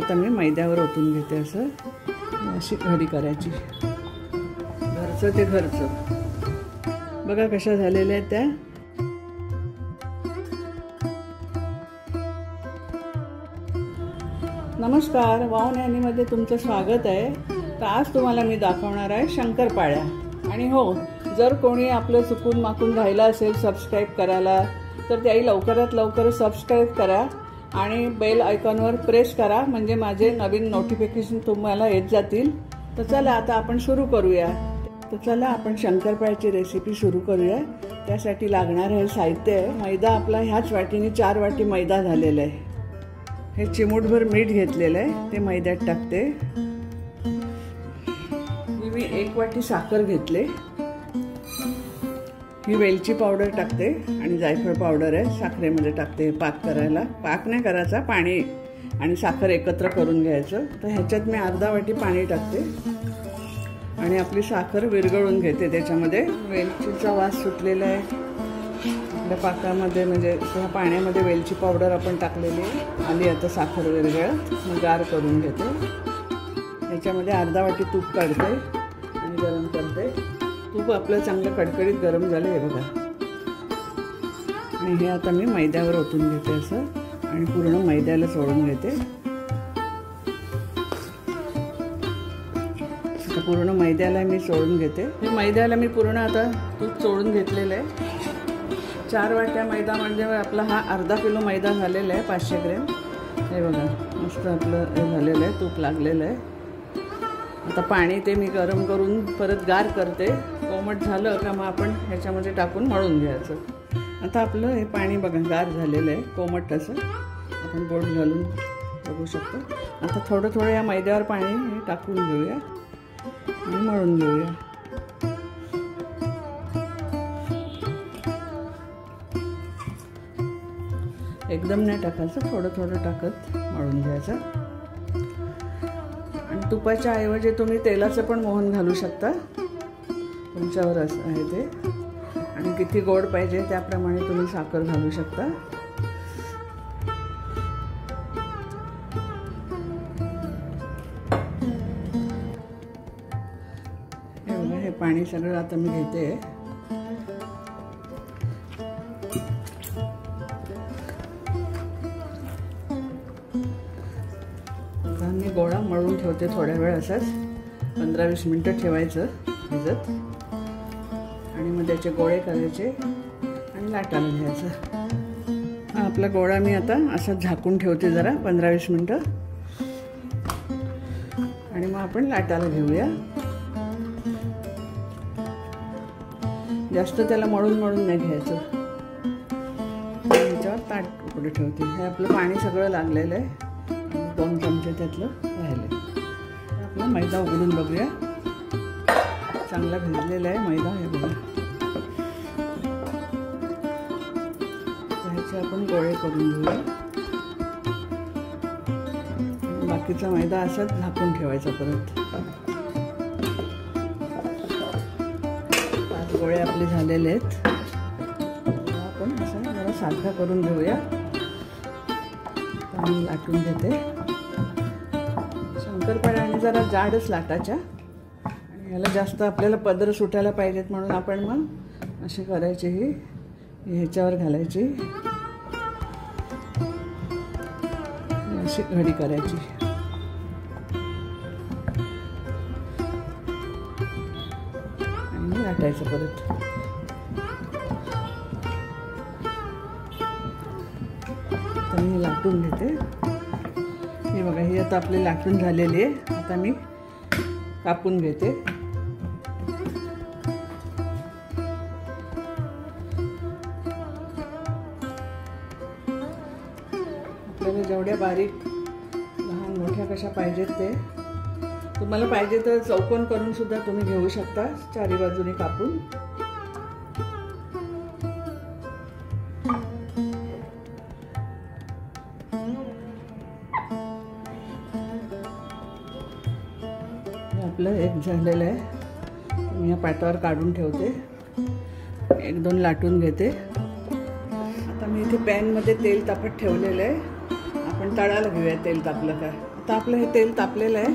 आता मी मैद्यावर ओतून घेते। असं अशी घडी करायची, घरचं ते घरचं। बघा कशा झालेल्या आहेत त्या। नमस्कार, वाव न्यानीमध्ये तुमचं स्वागत आहे। तर आज तुम्हाला मी दाखवणार आहे शंकरपाळ्या। आणि हो, जर कोणी आपलं चुकून माकून राहिलं असेल सबस्क्राईब करायला तर त्याही लवकरात लवकर सबस्क्राईब करा आणि बेल आयकॉनवर प्रेस करा, म्हणजे माझे नवीन नोटिफिकेशन तुम्हाला येत जातील। तर चला आता आपण सुरू करूया। तर चला आपण शंकरपाळ्याची रेसिपी सुरू करूया। त्यासाठी लागणार हे साहित्य आहे मैदा। आपला ह्याच वाटीने 4 वाटी मैदा झालेला आहे। हे चिमूटभर मीठ घेतलेलं आहे, ते मैद्यात टाकते। मी 1 वाटी साखर घेतले। ही वेलची पावडर टाकते आणि जायफळ पावडर आहे साखरेमध्ये टाकते पाक करायला। पाक नाही करायचा, पाणी आणि साखर एकत्र करून घ्यायचं। तर ह्याच्यात मी अर्धा वाटी पाणी टाकते आणि आपली साखर विरघळून घेते। त्याच्यामध्ये वेलचीचा वास सुटलेला आहे आपल्या पाकामध्ये, म्हणजे त्या पाण्यामध्ये वेलची पावडर आपण टाकलेली आली। आता साखर विरघळत मग गार करून घेते। ह्याच्यामध्ये अर्धा वाटी तूप काढते आणि गरम करते। तूप आपलं चांगलं कडकडीत गरम झालं हे बघा। आणि हे आता मी मैद्यावर ओतून घेते असं, आणि पूर्ण मैद्याला चोळून घेते। आता पूर्ण मैद्याला मी चोळून घेते। हे मैद्याला मी पूर्ण आता तूप चोळून घेतलेलं आहे। 4 वाट्या मैदा म्हणजे आपला हा अर्धा किलो मैदा झालेला आहे, 500 ग्रॅम। हे बघा मस्त आपलं हे झालेलं आहे, तूप लागलेलं आहे। आता पाणी ते मी गरम करून परत गार करते। कोमट झालं का मग आपण ह्याच्यामध्ये टाकून मळून घ्यायचं। आता आपलं हे पाणी बघा गार झालेलं आहे, कोमट असं आपण बोट घालून बघू शकतो। आता थोडं थोडं या मैद्यावर पाणी टाकून घेऊया आणि मळून घेऊया। एकदम नाही टाकायचं, थोडं थोडं टाकत मळून घ्यायचं। आणि तुपाच्या ऐवजी तुम्ही तेलाचं पण मोहन घालू शकता, तुमच्यावर असं आहे ते। आणि किती गोड पाहिजे त्याप्रमाणे तुम्ही साखर घालू शकता। हे बघा, हे पाणी सगळं आता मी घेते। मी गोळा मळून ठेवते थोड्या वेळ, असंच 15-20 मिनटं ठेवायचं भिजत। आणि मग त्याचे गोळे करायचे आणि लाटायला घ्यायचं। हा आपला गोळा मी आता असं झाकून ठेवते जरा 15-20 मिनटं, आणि मग आपण लाटायला घेऊया। जास्त त्याला मळून मळून नाही घ्यायचं। त्याच्यावर ताट उकडे ठेवते। हे आपलं पाणी सगळं लागलेलं आहे, 2 चमचे त्यातलं राहिले। आपला मैदा उघडून बघूया, चांगला भिजलेला आहे मैदा। हे बघा, ह्याचे आपण गोळे करून घेऊया। बाकीचा मैदा असाच झाकून ठेवायचा परत। 5 गोळे आपले झालेले आहेत। आपण असं जरा सारखा करून घेऊया। आणि लाटून घेते। शंकरपाळ्या आणि जरा जाडच लाटायच्या, आणि याला जास्त आपल्याला पदर सुटायला पाहिजेत म्हणून आपण मग अशी करायची, ही ह्याच्यावर घालायची, अशी घडी करायची। आणि लाटायचं परत। आता मी लाटून घेते। हे बघा, ही आता आपली लाटून झालेली आहे। आता मी कापून घेते। आपल्याला जेवढ्या बारीक लहान मोठ्या कशा पाहिजेत ते, तुम्हाला पाहिजे तर चौकोन करून सुद्धा तुम्ही घेऊ शकता, चारी बाजूने कापून। आपलं एक झालेलं आहे, मी या पाटावर काढून ठेवते। 1-2 लाटून घेते। आता मी इथे पॅनमध्ये तेल तापत ठेवलेलं आहे, आपण तळायला घेऊया। तेल तापलं का आता आपलं हे तेल तापलेलं आहे,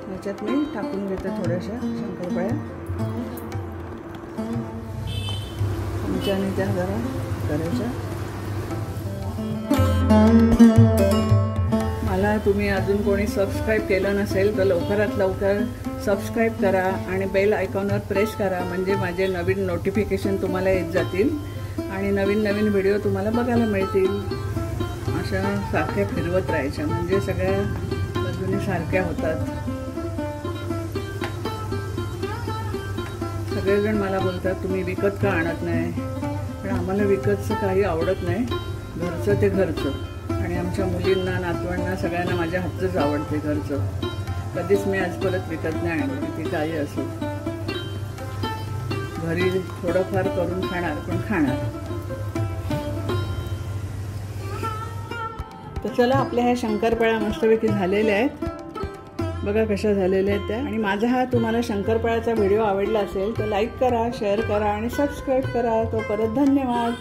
ह्याच्यात मी टाकून घेते थोड्याशा शंकरपाळ्या. चमच्याने त्या जरा करायच्या. मला तुम्ही अजून कोणी सबस्क्राईब केलं नसेल तर लवकरात लवकर सबस्क्राईब करा आणि बेल आयकॉनवर प्रेस करा, म्हणजे माझे नवीन नोटिफिकेशन तुम्हाला येत जातील आणि नवीन नवीन व्हिडिओ तुम्हाला बघायला मिळतील. अशा सारख्या फिरवत राहायच्या म्हणजे सगळ्या बाजूने सारख्या होतात. सगळेजण मला बोलतात तुम्ही विकत का आणत नाही, पण आम्हाला विकतचं काही आवडत नाही. घरचं ते घरचं आणि आमच्या मुलींना नातवांना सगळ्यांना माझ्या हातचंच आवडते घरचं. कधीच मी आज परत विकत नाही आणत, ती काही असो. घरी थोडंफार करून खाणार, पण खाणार. तर चला, आपल्या ह्या शंकरपाळ्या मस्तपैकी झालेल्या आहेत. बघा कशा झालेल्या आहेत त्या. आणि माझा हा तुम्हाला शंकरपाळ्याचा व्हिडिओ आवडला असेल तर लाईक करा, शेअर करा आणि सबस्क्राईब करा. तो परत धन्यवाद.